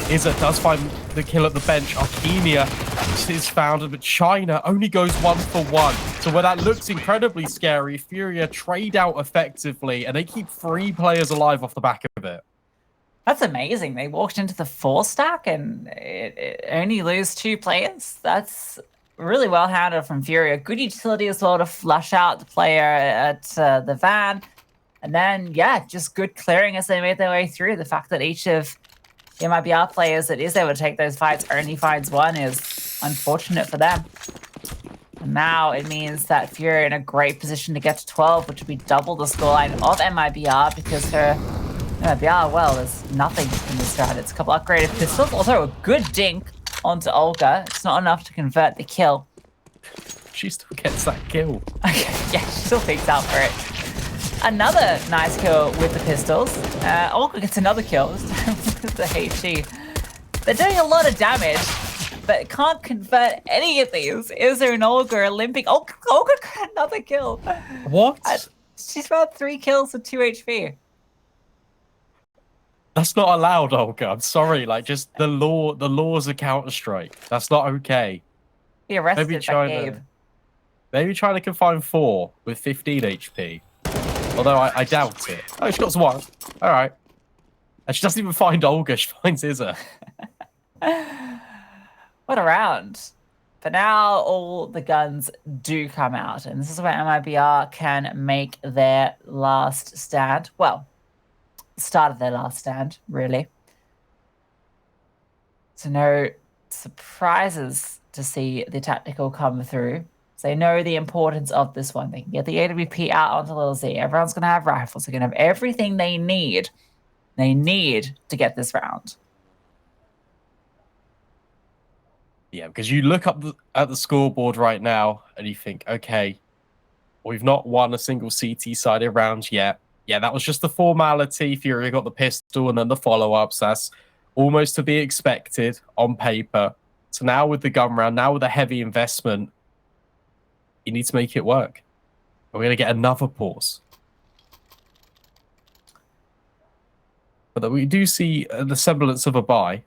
ESL does find the kill at the bench. Arkynha is found, but China only goes 1 for 1. So where that looks incredibly scary, FURIA trade out effectively, and they keep 3 players alive off the back of it. That's amazing. They walked into the 4 stack and it only lose 2 players. That's really well handled from FURIA. Good utility as well to flush out the player at the van. And then, yeah, just good clearing as they made their way through. The fact that each of the MIBR players that is able to take those fights only finds 1 is unfortunate for them. And now it means that FURIA are in a great position to get to 12, which would be double the scoreline of MIBR because her MIBR, well, there's nothing in this round. It's a couple upgraded pistols. Also, a good dink onto Olga. It's not enough to convert the kill. She still gets that kill. Okay, yeah, she still peeks out for it. Another nice kill with the pistols. Olga gets another kill with the HE. They're doing a lot of damage, but can't convert any of these. Izzo and Olga are limping. Olga got another kill. What? She's got 3 kills with 2 HP. That's not allowed, Olga. I'm sorry. Like, just the laws of Counter-Strike. That's not okay. He arrested Maybe Gabe. Maybe trying to confine 4 with 15 HP. Although I doubt it. Oh, she got 1. All right. And she doesn't even find Olga. She finds ESL. What a round. But now all the guns do come out. And this is where MIBR can make their last stand. Well, start of their last stand, really. So no surprises to see the tactical come through. So they know the importance of this one. They can get the AWP out onto Little Z. Everyone's going to have rifles. They're going to have everything they need. They need to get this round. Yeah, because you look up at the scoreboard right now and you think, okay, we've not won a single CT-sided round yet. Yeah, that was just the formality. FURIA got the pistol and then the follow-ups. That's almost to be expected on paper. So now with the gun round, now with a heavy investment, you need to make it work. We're going to get another pause. But we do see the semblance of a buy.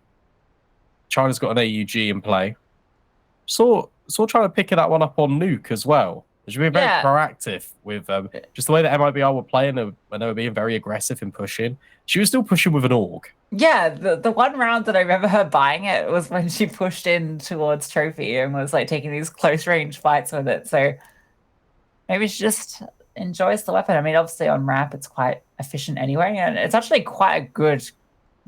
China's got an AUG in play. Saw trying to pick that one up on Nuke as well. Should be very proactive with just the way that MIBR were playing when they were being very aggressive in pushing. She was still pushing with an AUG. Yeah, the one round that I remember her buying it was when she pushed in towards Trophy and was like taking these close range fights with it. So maybe she just enjoys the weapon. I mean, obviously on ramp it's quite efficient anyway, and it's actually quite a good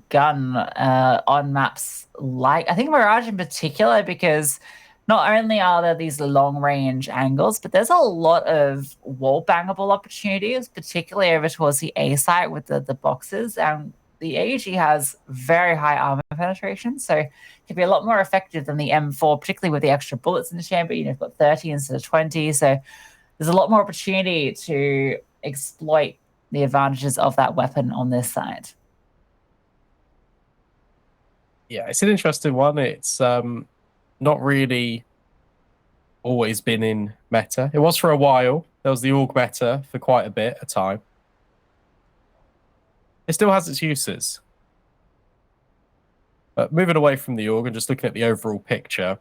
gun on maps like I think Mirage in particular, because not only are there these long-range angles, but there's a lot of wall-bangable opportunities, particularly over towards the A site with the boxes. And the AUG has very high armor penetration, so it can be a lot more effective than the M4, particularly with the extra bullets in the chamber. You know, you've got 30 instead of 20, so there's a lot more opportunity to exploit the advantages of that weapon on this side. Yeah, it's an interesting one. It's not really always been in meta. It was for a while. There was the AUG meta for quite a bit of time. It still has its uses. But moving away from the AUG and just looking at the overall picture,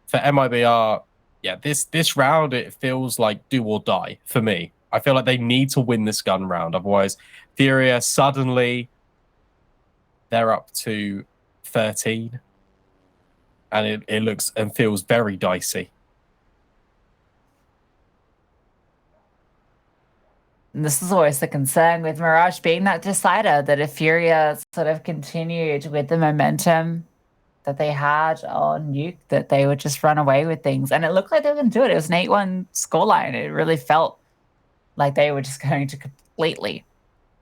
for MIBR, Yeah, this round, it feels like do or die for me. I feel like they need to win this gun round. Otherwise, FURIA suddenly, they're up to 13. And it looks and feels very dicey. And this is always the concern with Mirage being that decider, that if FURIA sort of continued with the momentum that they had on Nuke, that they would just run away with things. And it looked like they were going to do it. It was an 8-1 scoreline. It really felt like they were just going to completely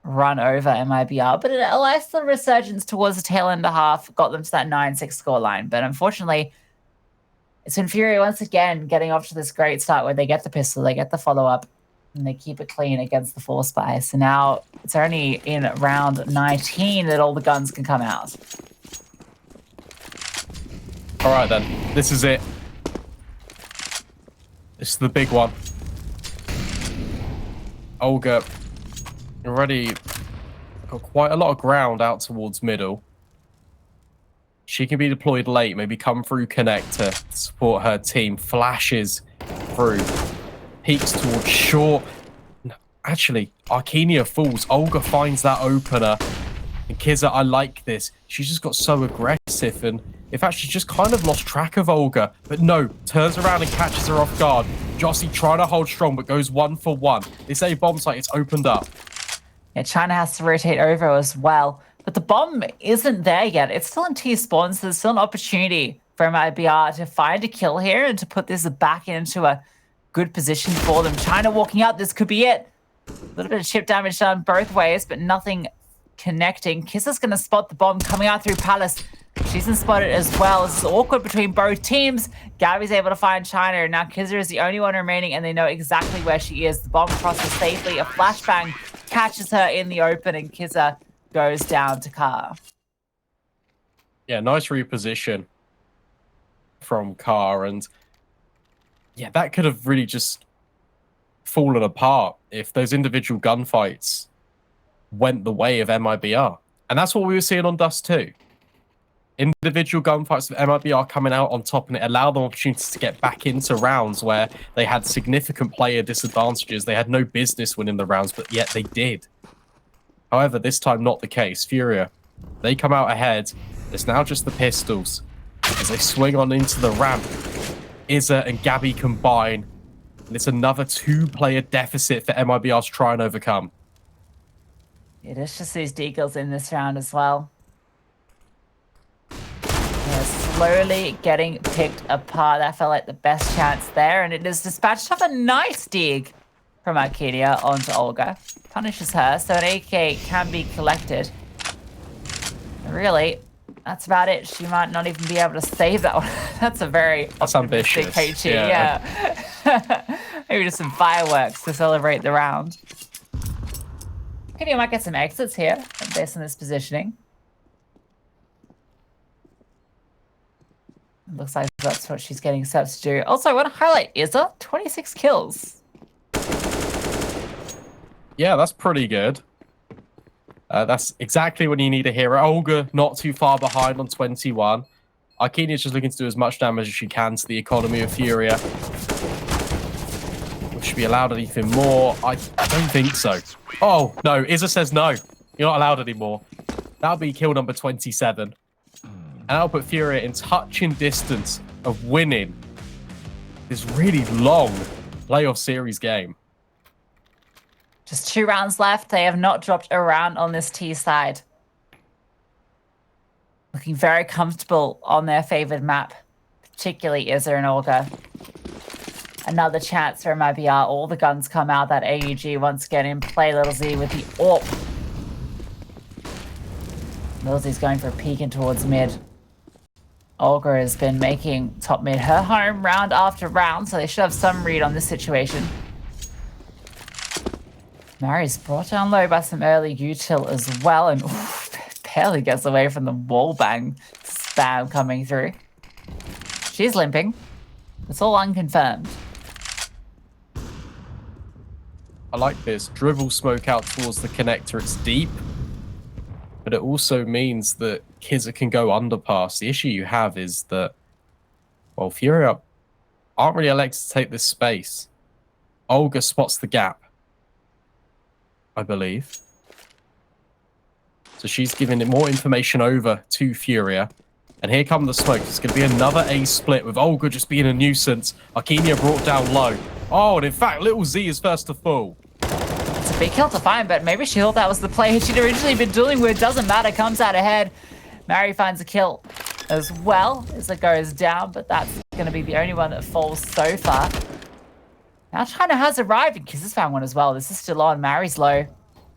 run over MIBR. But a nice little resurgence towards the tail end of half got them to that 9-6 scoreline. But unfortunately, it's been FURIA once again getting off to this great start where they get the pistol, they get the follow-up, and they keep it clean against the 4-spy. So now it's only in round 19 that all the guns can come out. All right, then. This is it. This is the big one. Olga already got quite a lot of ground out towards middle. She can be deployed late, maybe come through connector to support her team. Flashes through. Peeks towards short. Actually, Arkynha falls. Olga finds that opener. And ESL, I like this. She just got so aggressive, and in fact, she's just kind of lost track of Olga. But no, turns around and catches her off guard. Jossie trying to hold strong, but goes 1 for 1. They say bomb site, it's opened up. Yeah, China has to rotate over as well. But the bomb isn't there yet. It's still in T-spawn, so there's still an opportunity for MIBR to find a kill here and to put this back into a good position for them. China walking out, this could be it. A little bit of chip damage done both ways, but nothing connecting. ESL's going to spot the bomb coming out through Palace. She's been spotted as well. This is awkward between both teams. Gabby's able to find China, and now ESL is the only one remaining, and they know exactly where she is. The bomb crosses safely. A flashbang catches her in the open, and ESL goes down to Car. Yeah, nice reposition from Car, and yeah, that could have really just fallen apart if those individual gunfights went the way of MIBR. And that's what we were seeing on Dust 2. Individual gunfights of MIBR coming out on top, and it allowed them opportunities to get back into rounds where they had significant player disadvantages. They had no business winning the rounds, but yet they did. However, this time not the case. FURIA, they come out ahead. It's now just the pistols as they swing on into the ramp. ESL and Gabby combine, and it's another 2-player deficit for MIBR to try and overcome. It is just these deagles in this round as well. They're slowly getting picked apart. That felt like the best chance there, and it is dispatched off a nice dig from Arkynha onto Olga. Punishes her, so an AK can be collected. Really, that's about it. She might not even be able to save that one. That's a very ambitious. HE, yeah. Maybe just some fireworks to celebrate the round. Arkynha might get some exits here based on this positioning. Looks like that's what she's getting set to do. Also, I want to highlight ESL, 26 kills. Yeah, that's pretty good. That's exactly when you need a hero. Olga not too far behind on 21. Arkynha's just looking to do as much damage as she can to the economy of FURIA. Will she be allowed anything more? I don't think so. Oh, no. ESL says no. You're not allowed anymore. That'll be kill number 27. And that'll put FURIA in touching distance of winning this really long playoff series game. Just 2 rounds left. They have not dropped a round on this T side. Looking very comfortable on their favored map, particularly ESL and Olga. Another chance for MIBR. All the guns come out. That AUG once again in play. Little Z with the AWP. Little Z's going for a peek in towards mid. Olga has been making top mid her home round after round, so they should have some read on this situation. Mary's brought down low by some early util as well, and barely gets away from the wallbang spam coming through. She's limping. It's all unconfirmed. I like this. Dribble smoke out towards the connector. It's deep. But it also means that ESL can go underpass. The issue you have is that, well, FURIA aren't really elected to take this space. Olga spots the gap, I believe. So she's giving it more information over to FURIA. And here come the smokes. It's going to be another A split with Olga just being a nuisance. Arkynha brought down low. Oh, and in fact, Little Z is first to fall. It's a big kill to find, but maybe she thought that was the play she'd originally been dealing with. Doesn't matter, comes out ahead. Mary finds a kill as well as it goes down, but that's going to be the only one that falls so far. Now China has arrived, and Kiz has found one as well. This is still on. Mary's low.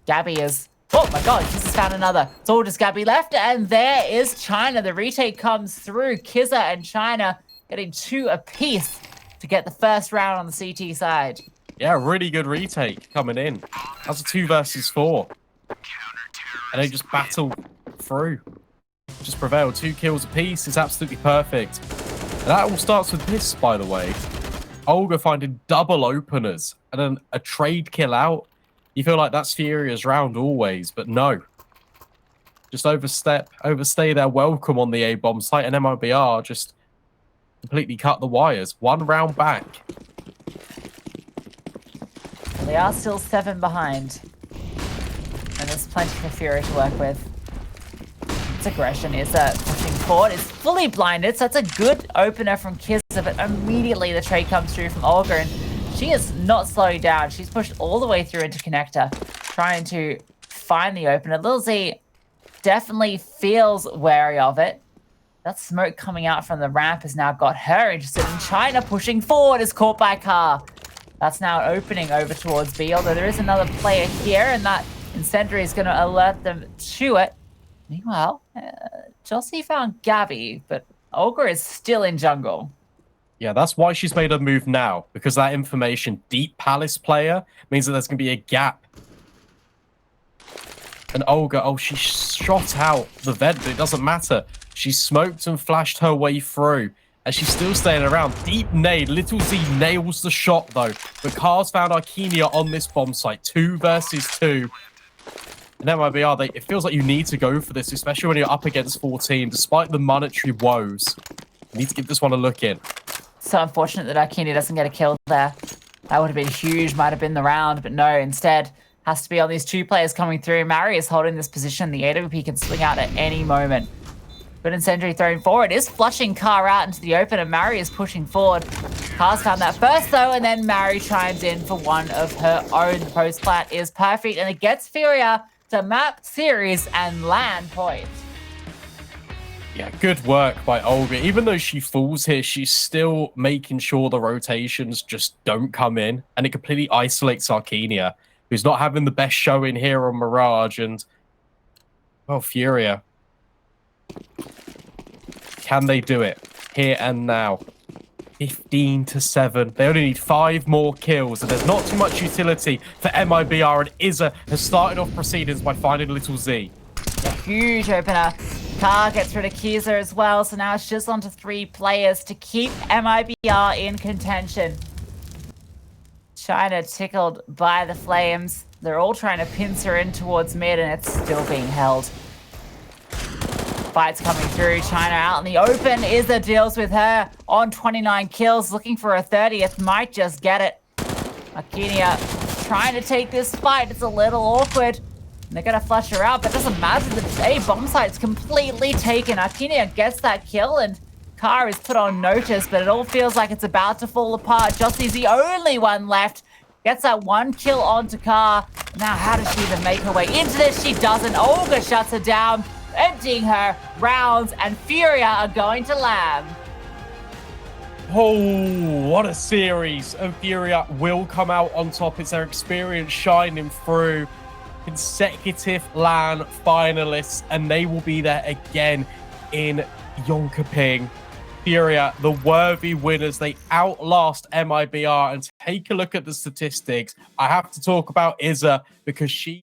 Gabby is... Oh my god, Kiz has found another. It's all just Gabby left, and there is China. The retake comes through. Kizza and China getting 2 apiece to get the first round on the CT side. Yeah, really good retake coming in. That's a 2 versus 4. And they just battle through. Just prevail. 2 kills apiece is absolutely perfect. And that all starts with this, by the way. Olga finding double openers and then a trade kill out. You feel like that's FURIA's round always, but no. Just overstay their welcome on the A-bomb site, and MIBR just completely cut the wires. 1 round back. They are still 7 behind. And there's plenty for FURIA to work with. It's aggression is pushing forward. It's fully blinded, so that's a good opener from Kizza, but immediately the trade comes through from Olga, and she is not slowing down. She's pushed all the way through into connector, trying to find the opener. Lil Z definitely feels wary of it. That smoke coming out from the ramp has now got her interested, and China pushing forward is caught by Car. That's now opening over towards B, although there is another player here, and that incendiary is going to alert them to it. Meanwhile, Jossie found Gabby, but Olga is still in jungle. Yeah, that's why she's made a move now, because that information, deep Palace player, means that there's going to be a gap. And Olga, oh, she shot out the vent, but it doesn't matter. She smoked and flashed her way through, and she's still staying around. Deep nade, Little Z nails the shot, though. But Car's found Arkynha on this bomb site, 2 versus 2. And MIBR, it feels like you need to go for this, especially when you're up against 14, despite the monetary woes. You need to give this one a look in. So unfortunate that Arkynha doesn't get a kill there. That would have been huge, might have been the round, but no, instead has to be on these 2 players coming through. Mary is holding this position. The AWP can swing out at any moment. Good incendiary thrown forward is flushing Car out into the open, and Mary is pushing forward. Car's found that first, though, and then Mary chimes in for one of her own. The post-plat is perfect, and it gets FURIA to map, series, and land point. Yeah, good work by Olga. Even though she falls here, she's still making sure the rotations just don't come in, and it completely isolates Arkynha, who's not having the best showing here on Mirage, and, well, FURIA. Can they do it here and now? 15-7. They only need 5 more kills, and there's not too much utility for MIBR, and ESL has started off proceedings by finding Little Z. A huge opener. Car gets rid of Kizza as well, so now it's just on to 3 players to keep MIBR in contention. China tickled by the flames. They're all trying to pincer her in towards mid, and it's still being held. Fights coming through. China out in the open. ESL deals with her on 29 kills, looking for a 30th. Might just get it. Arkynha trying to take this fight. It's a little awkward. And they're going to flush her out, but it doesn't matter. The A bomb site's completely taken. Arkynha gets that kill, and Car is put on notice, but it all feels like it's about to fall apart. Jossie's the only one left. Gets that 1 kill onto Car. Now, how does she even make her way into this? She doesn't. Olga shuts her down, emptying her rounds, and FURIA are going to lab. Oh, what a series. And FURIA will come out on top. It's their experience shining through. Consecutive LAN finalists, and they will be there again in Yonkaping. FURIA, the worthy winners. They outlast MIBR, and take a look at the statistics. I have to talk about ESL because she